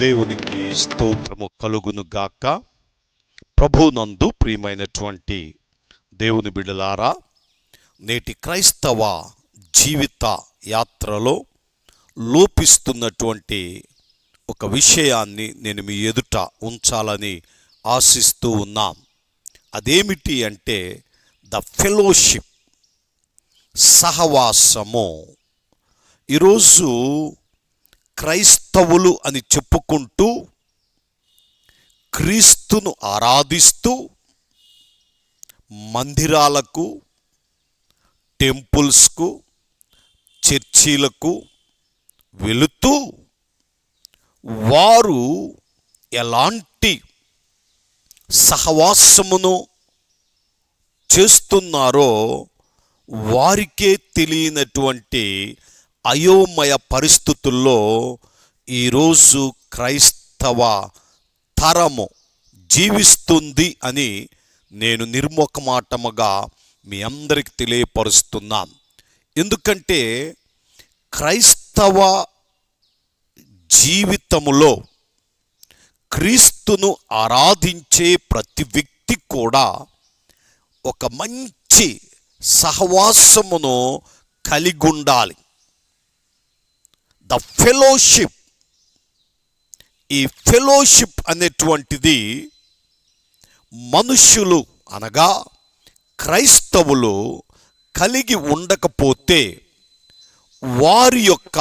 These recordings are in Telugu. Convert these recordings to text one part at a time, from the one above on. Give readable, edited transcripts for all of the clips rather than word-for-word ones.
దేవునికి స్తోత్రము కలుగును గాక. ప్రభునందు ప్రియమైనటువంటి దేవుని బిడ్డలారా, నేటి క్రైస్తవ జీవిత యాత్రలో లోపిస్తున్నటువంటి ఒక విషయాన్ని నేను మీ ఎదుట ఉంచాలని ఆశిస్తూ ఉన్నాం. అదేమిటి అంటే ద ఫెలోషిప్, సహవాసము. ఈరోజు క్రైస్తవులు అని చెప్పుకుంటూ క్రీస్తును ఆరాధిస్తూ మందిరాలకు, టెంపుల్స్కు, చర్చీలకు వెళుతూ వారు ఎలాంటి సహవాసమును చేస్తున్నారో వారికే తెలియనటువంటి అయోమయ పరిస్థితుల్లో ఈరోజు క్రైస్తవ తరము జీవిస్తుంది అని నేను నిర్మోహమాటముగా మీ అందరికి తెలియపరుస్తున్నాను. ఎందుకంటే క్రైస్తవ జీవితములో క్రీస్తును ఆరాధించే ప్రతి వ్యక్తి కూడా ఒక మంచి సహవాసమును కలిగి ఉండాలి. ద ఫెలోషిప్, ఈ ఫెలోషిప్ అనేటువంటిది మనుష్యులు అనగా క్రైస్తవులు కలిగి ఉండకపోతే వారి యొక్క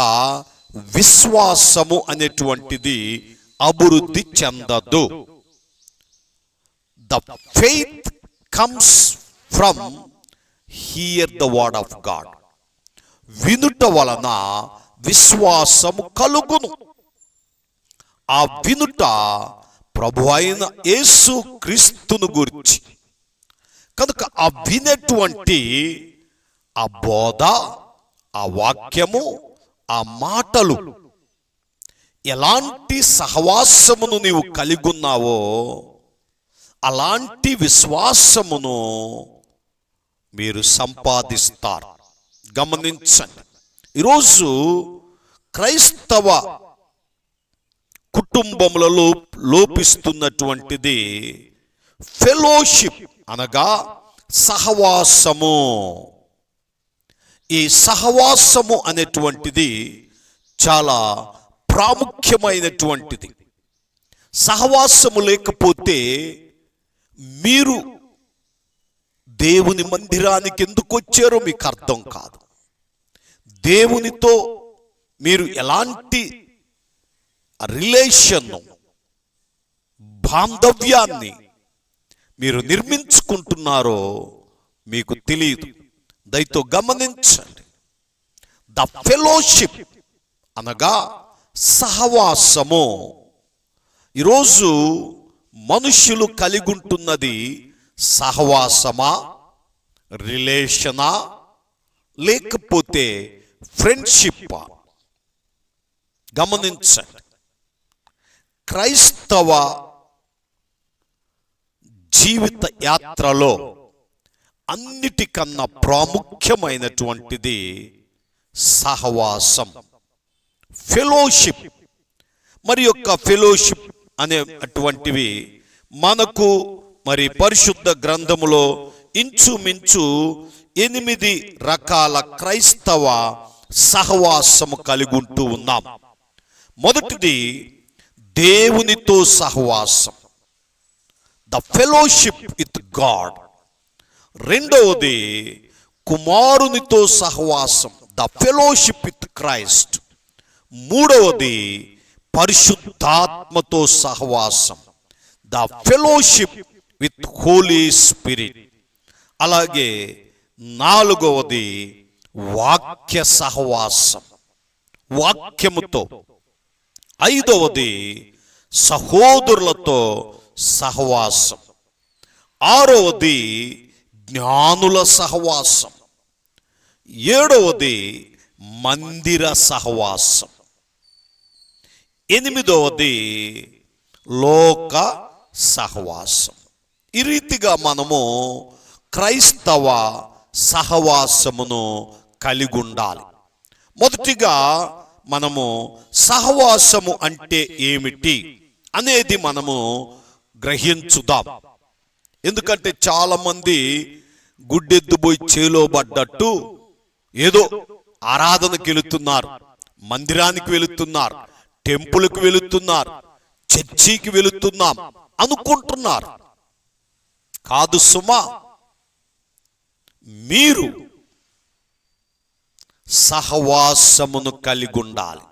విశ్వాసము అనేటువంటిది అభివృద్ధి చెందదు. The faith comes from here the word of God. వినుట వలన విశ్వాసము కలుగును. ఆ వినుట ప్రభు అయిన యేసు క్రీస్తును గురించి. కనుక ఆ వినేటువంటి ఆ బోధ, ఆ వాక్యము, ఆ మాటలు ఎలాంటి సహవాసమును నీవు కలిగి ఉన్నావో అలాంటి విశ్వాసమును మీరు సంపాదిస్తారు. గమనించండి, ఈరోజు క్రైస్తవ కుటుంబములలో లోపిస్తున్నటువంటిది ఫెలోషిప్ అనగా సహవాసము. ఈ సహవాసము అనేటువంటిది చాలా ప్రాముఖ్యమైనటువంటిది. సహవాసము లేకపోతే మీరు దేవుని మందిరానికి ఎందుకు వచ్చారో మీకు అర్థం కాదు. దేవునితో మీరు ఎలాంటి రిలేషన్, బాంధవ్యాన్ని మీరు నిర్మించుకుంటున్నారో మీకు తెలియదు. దయతో గమనించండి. ద ఫెలోషిప్ అనగా సహవాసము. ఈరోజు మనుష్యులు కలిగి ఉంటున్నది సహవాసమా, రిలేషనా, లేకపోతే ఫ్రెండ్షిప్? గమనించండి, క్రైస్తవ జీవిత యాత్రలో అన్నిటికన్నా ప్రాముఖ్యమైనటువంటిది సహవాసం, ఫెలోషిప్. మరి యొక్క ఫెలోషిప్ అనేటువంటివి మనకు మరి పరిశుద్ధ గ్రంథములో ఇంచుమించు 8 రకాల క్రైస్తవ సహవాసము కలిగి ఉంటూ ఉన్నాం. మొదటిది దేవునితో సహవాసం, ద ఫెలోషిప్ విత్ గాడ్. రెండవది కుమారునితో సహవాసం, ద ఫెలోషిప్ విత్ క్రైస్ట్. మూడవది పరిశుద్ధాత్మతో సహవాసం, the fellowship with holy spirit. అలాగే నాలుగవది వాక్య సహవాసం, వాక్యముతో. ఐదవది సహోదరులతో సహవాసం. ఆరవది జ్ఞానుల సహవాసం. ఏడవది మందిర సహవాసం. ఎనిమిదవది లోక సహవాసం. ఈ రీతిగా మనము క్రైస్తవ సహవాసమును కలిగి ఉండాలి. మొదటిగా మనము సహవాసము అంటే ఏమిటి అనేది మనము గ్రహించుదాం. ఎందుకంటే చాలా మంది గుడ్డెద్దుపోయి చేలో పడ్డట్టు ఏదో ఆరాధనకి వెళుతున్నారు, మందిరానికి వెళుతున్నారు, టెంపుల్కి వెళుతున్నారు, చర్చికి వెళుతున్నాం అనుకుంటున్నారు. కాదు సుమా, మీరు సహవాసమును కలిగి ఉండాలి.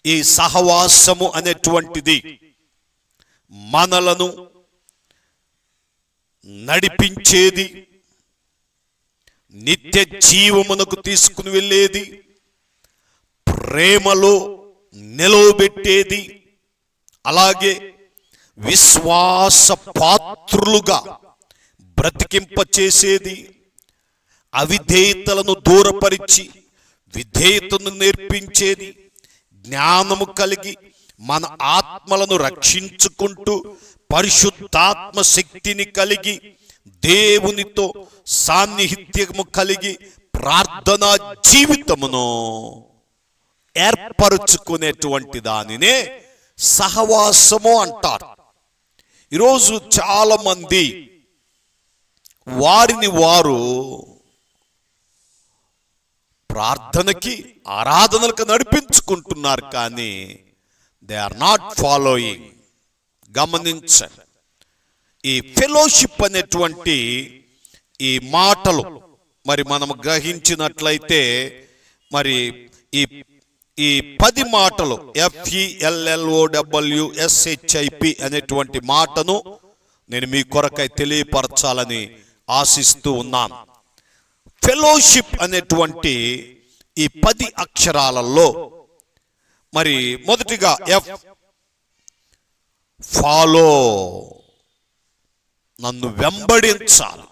ఈ సహవాసము అనేటువంటిది మనలను నడిపించేది, నిత్య జీవమునకు తీసుకుని వెళ్ళేది, ప్రేమలో నిలవబెట్టేది, అలాగే విశ్వాస పాత్రులుగా బ్రతికింపచేసేది, అవిధేయతలను దూరపరిచి విధేయతను నేర్పించేది, జ్ఞానము కలిగి మన ఆత్మలను రక్షించుకుంటూ పరిశుద్ధాత్మ శక్తిని కలిగి దేవునితో సాన్నిహిత్యము కలిగి ప్రార్థనా జీవితమును ఏర్పరుచుకునేటువంటి దానినే సహవాసము అంటారు. ఈరోజు చాలా మంది వారిని వారు ప్రార్థనకి ఆరాధనలకు నడిపించుకుంటున్నారు, కానీ దే ఆర్ నాట్ ఫాలోయింగ్. గమనించండి, ఈ ఫెలోషిప్ అనేటువంటి ఈ మాటలు మరి మనం గ్రహించినట్లయితే మరి ఈ 10 మాటలు FELLOWSHIP అనేటువంటి మాటను నేను మీ కొరకై తెలియపరచాలని ఆశిస్తూ ఉన్నాను. ఫెలోషిప్ అనేటువంటి ఈ 10 అక్షరాలలో మరి మొదటిగా F, ఫాలో, నన్ను వెంబడించాలి.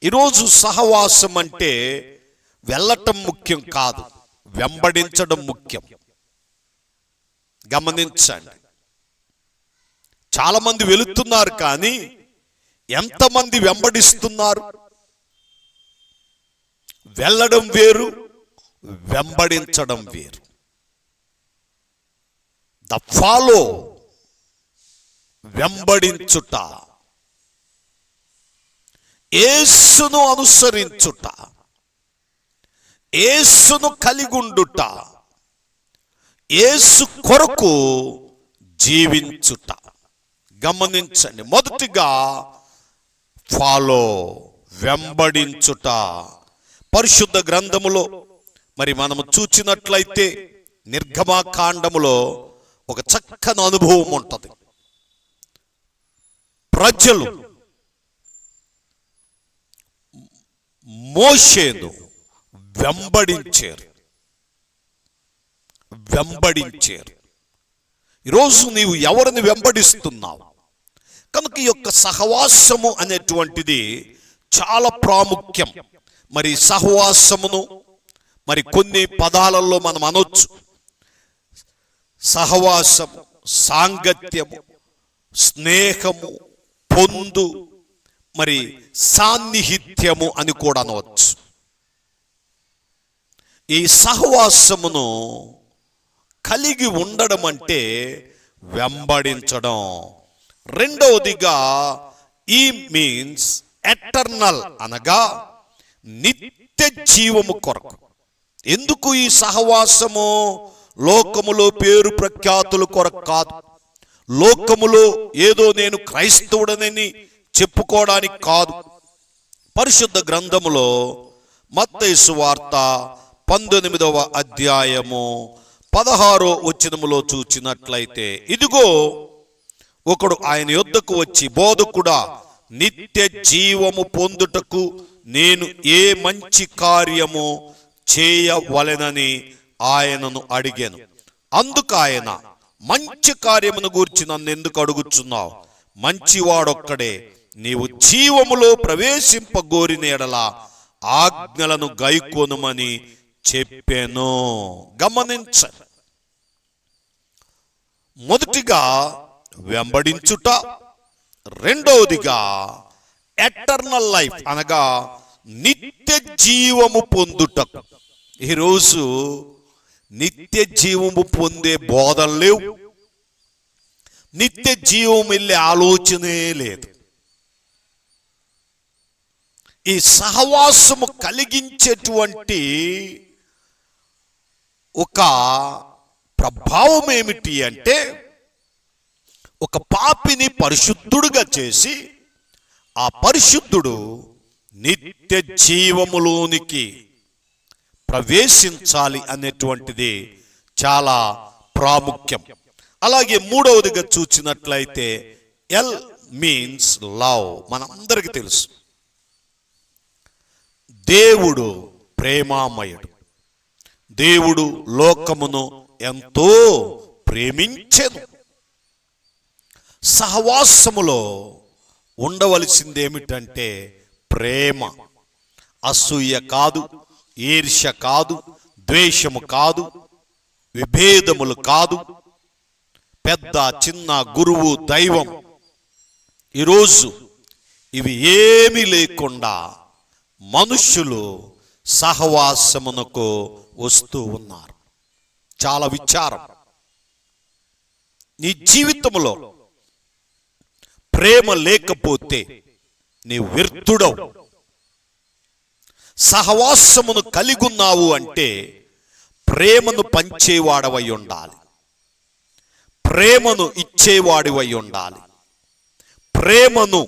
ఈరోజు సహవాసం అంటే వెళ్ళటం ముఖ్యం కాదు, వెంబడించడం ముఖ్యం. గమనించండి, చాలా మంది వెళుతున్నారు, కానీ ఎంతమంది వెంబడిస్తున్నారు? వెళ్ళడం వేరు, వెంబడించడం వేరు. ద ఫాలో, వెంబడించుట, యేసును అనుసరించుట, యేసును కలిగుండుట, యేసు కొరకు జీవించుట. గమనించండి, మొదటిగా ఫాలో, వెంబడించుట. పరిశుద్ధ గ్రంథములో మరి మనము చూచినట్లయితే నిర్గమకాండములో ఒక చక్కని అనుభవం ఉంటుంది. ప్రజలు మోషేను వెంబడించారు. ఈరోజు నీవు ఎవరిని వెంబడిస్తున్నావు? కనుక ఈ యొక్క సహవాసము అనేటువంటిది చాలా ప్రాముఖ్యం. మరి సహవాసమును మరి కొన్ని పదాలలో మనం అనొచ్చు. సహవాసము, సాంగత్యము, స్నేహము, పొందు, మరి సాన్నిహిత్యము అని కూడా అనవచ్చు. ఈ సహవాసమును కలిగి ఉండడం అంటే వెంబడించడం. రెండవదిగా ఈ మీన్స్ ఎటర్నల్, అనగా నిత్య జీవము కొరకు. ఎందుకు ఈ సహవాసము? లోకములో పేరు ప్రఖ్యాతుల కొరకు కాదు, లోకములో ఏదో నేను క్రైస్తవుడనని చెప్పుకోవడానికి కాదు. పరిశుద్ధ గ్రంథములో మత్తయి సువార్త 19వ అధ్యాయము 16వ వచనములో చూచినట్లయితే, ఇదిగో ఒకడు ఆయన యొద్దకు వచ్చి, బోధకుడా, నిత్య జీవము పొందుటకు నేను ఏ మంచి కార్యము చేయవలెనని ఆయనను అడిగాను. అందుకు ఆయన, మంచి కార్యమును గూర్చి నన్ను ఎందుకు అడుగుచున్నావు? మంచివాడొక్కడే. నీవు జీవములో ప్రవేశింపగోరిన ఎడల ఆజ్ఞలను గైకొనుమని చెప్పాను. గమనించండి, మొదటిగా వెంబడించుట, రెండవదిగా ఎటర్నల్ లైఫ్, అనగా నిత్య జీవము పొందుటకు. ఈరోజు నిత్య జీవము పొందే బోధలు లేవు, నిత్య జీవం వెళ్ళే ఆలోచనే లేదు. ఈ సహవాసము కలిగించేటువంటి ఒక ప్రభావం ఏమిటి అంటే, ఒక పాపిని పరిశుద్ధుడుగా చేసి ఆ పరిశుద్ధుడు నిత్య జీవములోనికి ప్రవేశించాలి అనేటువంటిది చాలా ప్రాముఖ్యం. అలాగే మూడవదిగా చూసినట్లయితే ఎల్ మీన్స్ లవ్. మనందరికీ తెలుసు దేవుడు ప్రేమామయుడు. దేవుడు లోకమును ఎంతో ప్రేమించెను. సహవాసములో ఉండవలసిందేమిటంటే ప్రేమ. అసూయ కాదు, ఈర్ష్య కాదు, ద్వేషము కాదు, విభేదములు కాదు, పెద్ద చిన్న, గురువు దైవం, ఈరోజు ఇవి ఏమీ లేకుండా మనుష్యులు సహవాసమునకు వస్తూ ఉన్నారు. చాలా విచారం. నీ జీవితంలో ప్రేమ లేకపోతే నీ వ్యర్థుడవు. సహవాసమును కలిగి ఉన్నావు అంటే ప్రేమను పంచేవాడవై ఉండాలి, ప్రేమను ఇచ్చేవాడివై ఉండాలి, ప్రేమను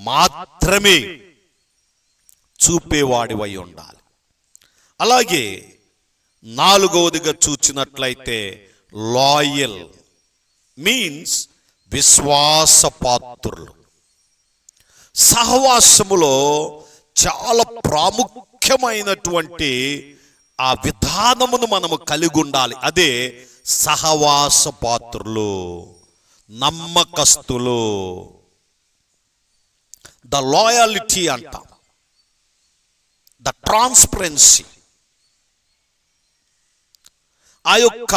మాత్రమే చూపేవాడివై ఉండాలి. అలాగే నాలుగవదిగా చూచినట్లయితే లాయల్ మీన్స్ విశ్వాసపాత్రులు. సహవాసములో చాలా ప్రాముఖ్యమైనటువంటి ఆ విధానమును మనము కలిగి ఉండాలి. అదే సహవాసపాత్రులు, నమ్మకస్తులు. ద లాయాలిటీ అంటాం, ద ట్రాన్స్పరెన్సీ. ఆ యొక్క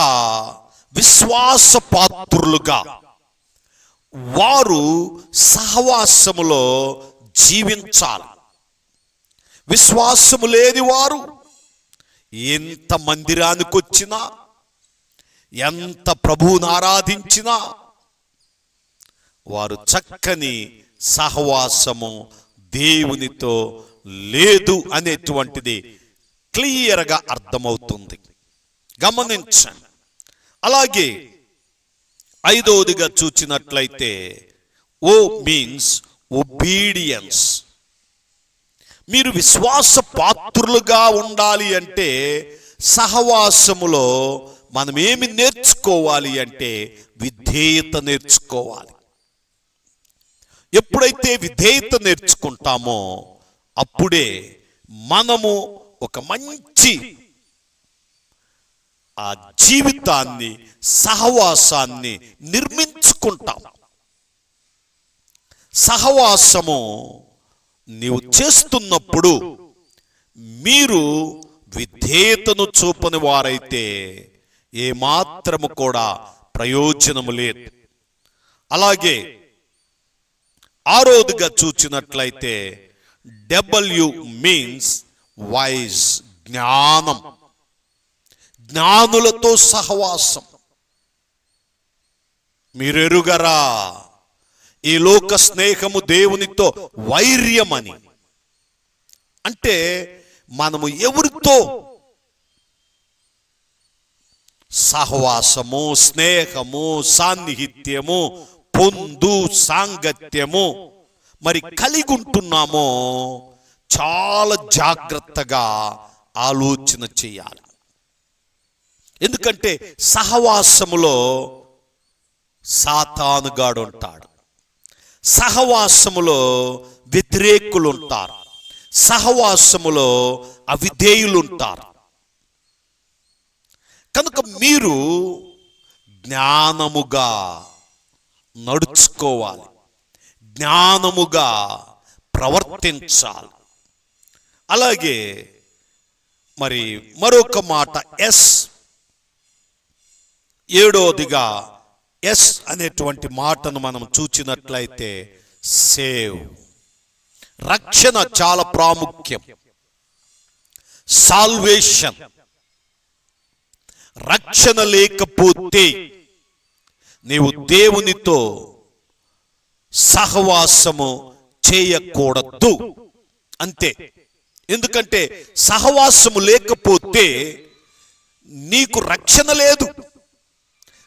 విశ్వాసపాత్రులుగా వారు సహవాసములో జీవించాలి. విశ్వాసము లేని వారు ఎంత మందిరానికి వచ్చినా, ఎంత ప్రభువుని ఆరాధించినా వారు చక్కని సహవాసము దేవునితో లేదు అనేటువంటిది క్లియర్గా అర్థమవుతుంది. గమనించండి. అలాగే ఐదవదిగా చూచినట్లయితే ఓ మీన్స్ ఒబీడియన్స్. మీరు విశ్వాస పాత్రులుగా ఉండాలి అంటే సహవాసములో మనం ఏమి నేర్చుకోవాలి అంటే విధేయత నేర్చుకోవాలి. ఎప్పుడైతే విధేయత నేర్చుకుంటామో అప్పుడే మనము ఒక మంచి ఆ జీవితాన్ని, సహవాసాన్ని నిర్మించుకుంటాం. సహవాసము నీవు చేస్తున్నప్పుడు మీరు విధేయతను చూపని వారైతే ఏమాత్రము కూడా ప్రయోజనము లేదు. అలాగే ఆరోదిగా చూచినట్లయితే డబ్ల్యూ మీన్స్ వైజ్, జ్ఞానం. జ్ఞానులతో సహవాసం. మీరెరుగరా ఈ లోక స్నేహము దేవునితో వైర్యమని. అంటే మనము ఎవరితో సహవాసము, స్నేహము, సాన్నిహిత్యము, పొందు, సాంగత్యము మరి కలిగి ఉంటున్నామో చాలా జాగ్రత్తగా ఆలోచన చేయాలి. ఎందుకంటే సహవాసములో సాతానుగాడు ఉంటాడు, సహవాసములో వ్యతిరేకులు ఉంటారు, సహవాసములో అవిధేయులు ఉంటారు. కనుక మీరు జ్ఞానముగా నడుచుకోవాలి, జ్ఞానముగా ప్రవర్తించాలి. అలాగే మరి మరొక మాట ఎస్, ఏడోదిగా ఎస్ అనేటువంటి మాటను మనం చూచినట్లయితే సేవ్. రక్షణ చాలా ప్రాముఖ్యం. సాల్వేషన్. రక్షణ లేకపోతే నీవు దేవునితో సహవాసము చేయకూడదు, అంతే. ఎందుకంటే సహవాసము లేకపోతే నీకు రక్షణ లేదు.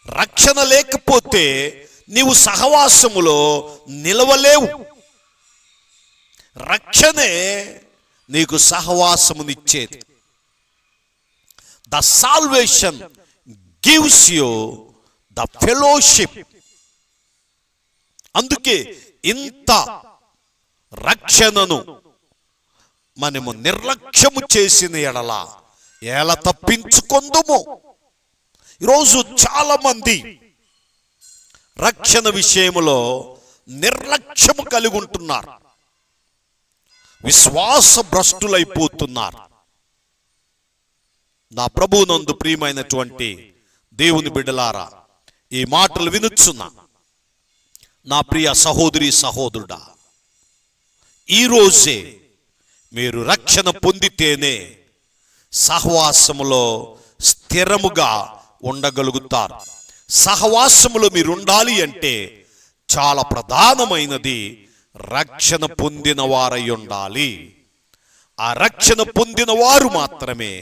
రక్షణ లేకపోతే నీవు సహవాసములో నిలవలేవు. రక్షణే నీకు సహవాసమునిచ్చేది. The salvation gives you the fellowship. అందుకే ఇంత రక్షణను మనము నిర్లక్ష్యము చేసిన ఎడల ఎలా తప్పించుకొందుము? ఈరోజు చాలా మంది రక్షణ విషయంలో నిర్లక్ష్యము కలిగి ఉంటున్నారు, విశ్వాస భ్రష్టులైపోతున్నారు. నా ప్రభువునందు ప్రియమైనటువంటి దేవుని బిడ్డలారా, ఈ మాటలు వినుచున్నా నా ప్రియ సహోదరి సహోదరుడా, ఈరోజే మీరు రక్షణ పొందితేనే సహవాసములో స్థిరముగా ఉండగలుగుతారు. సహవాసములో మీరు ఉండాలి అంటే చాలా ప్రధానమైనది రక్షణ పొందిన వారై ఉండాలి. ఆ రక్షణ పొందిన వారు మాత్రమే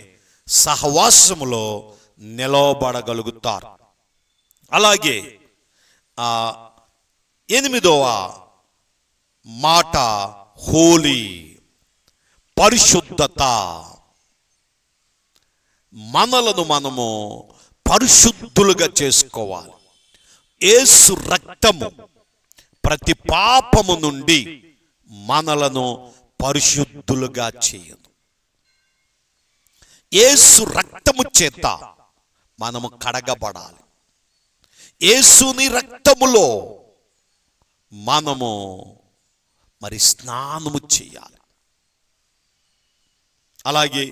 సహవాసములో నిలవబడగలుగుతారు. అలాగే 8వ మాట హోలీ, పరిశుద్ధత. మనలను మనము పరిశుద్ధులుగా చేసుకోవాలి. యేసు రక్తము ప్రతి పాపము నుండి మనలను పరిశుద్ధులుగా చేయదు. యేసు రక్తము చేత మనము కడగబడాలి. యేసుని రక్తములో మనము మరి స్నానము చేయాలి. అలాగే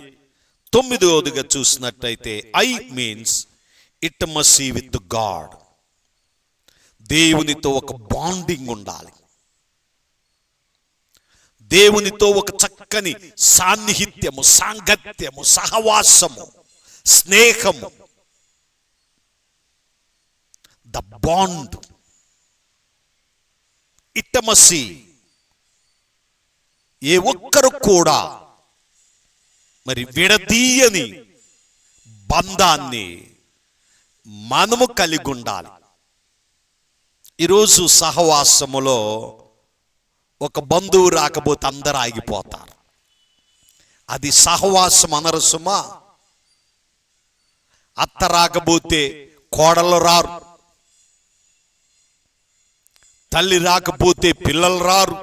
9వదిగా చూసినట్టయితే I means it must see with God. దేవునితో ఒక బాండింగ్ ఉండాలి. దేవునితో ఒక చక్కని సాన్నిహిత్యము, సాంగత్యము, సహవాసము, స్నేహము, ద బాండ్ ఇట్టమసి. ఏ ఒక్కరు కూడా మరి విడదీయని బంధాన్ని మనము కలిగి ఉండాలి. ఈరోజు సహవాసములో ఒక బంధువు రాకపోతే అందరూ ఆగిపోతారు. అది సహవాసం అనరసుమా? అత్త రాకపోతే కోడలు రారు, తల్లి రాకపోతే పిల్లలు రారు,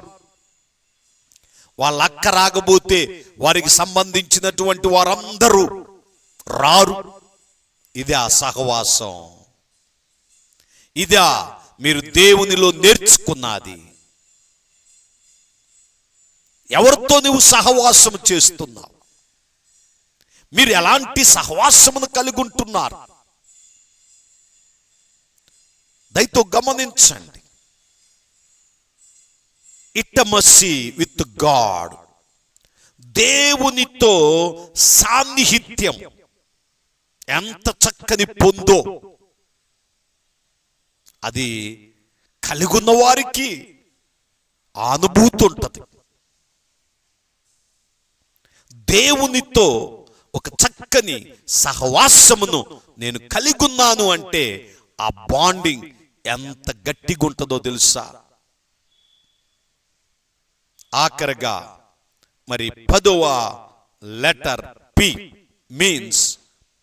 వాళ్ళ అక్క రాకపోతే వారికి సంబంధించినటువంటి వారందరూ రారు. ఇది ఆ సహవాసం. ఇదా మీరు దేవునిలో నేర్చుకున్నది. ఎవరితో నువ్వు సహవాసం చేస్తున్నావు? మీరు ఎలాంటి సహవాసమును కలిగి ఉంటున్నారు? దయతో గమనించండి. ఇట్టమసి విత్ గాడ్, దేవునితో సాన్నిహిత్యం ఎంత చక్కని పొందో అది కలిగి ఉన్న వారికి అనుభూతి ఉంటుంది. దేవునితో ఒక చక్కని సహవాసమును నేను కలిగి ఉన్నాను అంటే ఆ బాండింగ్ ఎంత గట్టిగా ఉంటుందో తెలుసా? ఆఖరిగా మరి 10వ లెటర్ పి మీన్స్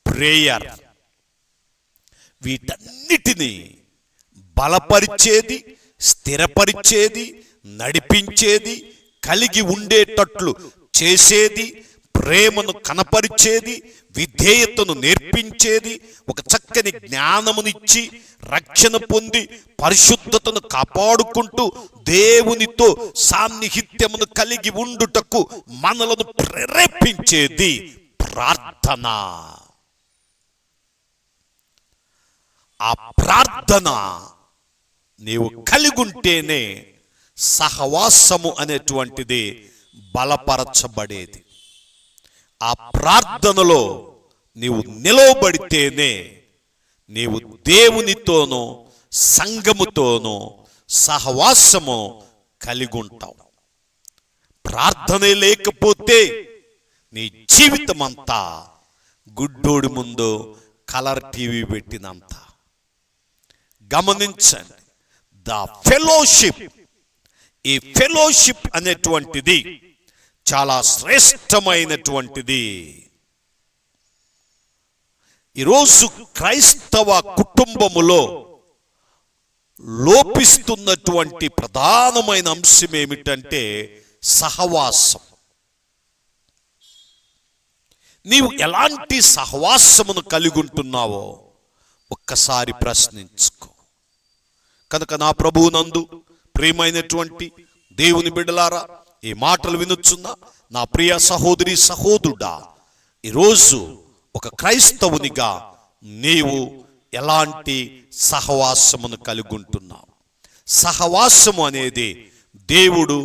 ప్రేయర్. వీటన్నిటినీ బలపరిచేది, స్థిరపరిచేది, నడిపించేది, కలిగి ఉండేటట్లు చేసేది, ప్రేమను కనపరిచేది, విధేయతను నేర్పించేది, ఒక చక్కని జ్ఞానమునిచ్చి రక్షణ పొంది పరిశుద్ధతను కాపాడుకుంటూ దేవునితో సాన్నిహిత్యమును కలిగి ఉండుటకు మనలను ప్రేరేపించేది ప్రార్థన. ఆ ప్రార్థన నీవు కలిగి ఉంటేనే సహవాసము అనేటువంటిది బలపరచబడేది. ఆ ప్రార్థనలో నీవు నిలవబడితేనే నీవు దేవునితోనూ సంఘముతోనూ సహవాసము కలిగి ఉంటావు. ప్రార్థనే లేకపోతే నీ జీవితం అంతా గుడ్డోడి ముందు కలర్ టీవీ పెట్టినంత. గమనించండి, ద ఫెలోషిప్, ఈ ఫెలోషిప్ అనేటువంటిది చాలా శ్రేష్టమైనటువంటిది. ఈరోజు క్రైస్తవ కుటుంబములో లోపిస్తున్నటువంటి ప్రధానమైన అంశం ఏమిటంటే సహవాసం. నీవు ఎలాంటి సహవాసమును కలిగి ఉంటున్నావో ఒక్కసారి ప్రశ్నించుకో. కనుక నా ప్రభువునందు ప్రియమైనటువంటి దేవుని బిడ్డలారా, ఈ మాటలు వినుచున్న నా ప్రియ సహోదరి సహోదరుడా, ఈరోజు ఒక క్రైస్తవునిగా నీవు ఎలాంటి సహవాసమును కలిగి ఉంటున్నావు? సహవాసము అనేది దేవుడు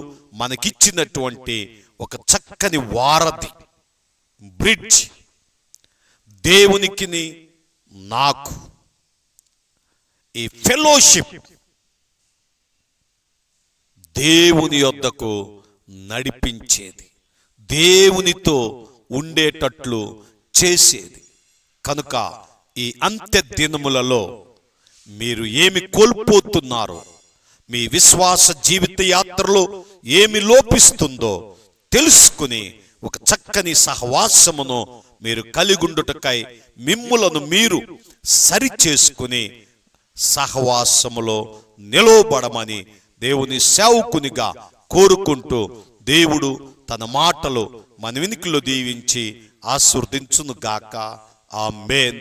మనకిచ్చినటువంటి ఒక చక్కని వారధి, బ్రిడ్జ్. దేవునికి నాకు ఈ ఫెలోషిప్ దేవుని యొద్దకు నడిపించేది, దేవునితో ఉండేటట్లు చేసేది. కనుక ఈ అంత్య దినములలో మీరు ఏమి కోల్పోతున్నారో, మీ విశ్వాస జీవిత యాత్రలో ఏమి లోపిస్తుందో తెలుసుకుని ఒక చక్కని సహవాసమును మీరు కలిగుండుటకై మిమ్ములను మీరు సరి చేసుకుని సహవాసములో నిలవబడమని దేవుని సేవకునిగా కోరుకుంటూ దేవుడు తన మాటలు మన వినికిలో దీవించి ఆశీర్వదించును గాక. ఆమేన్.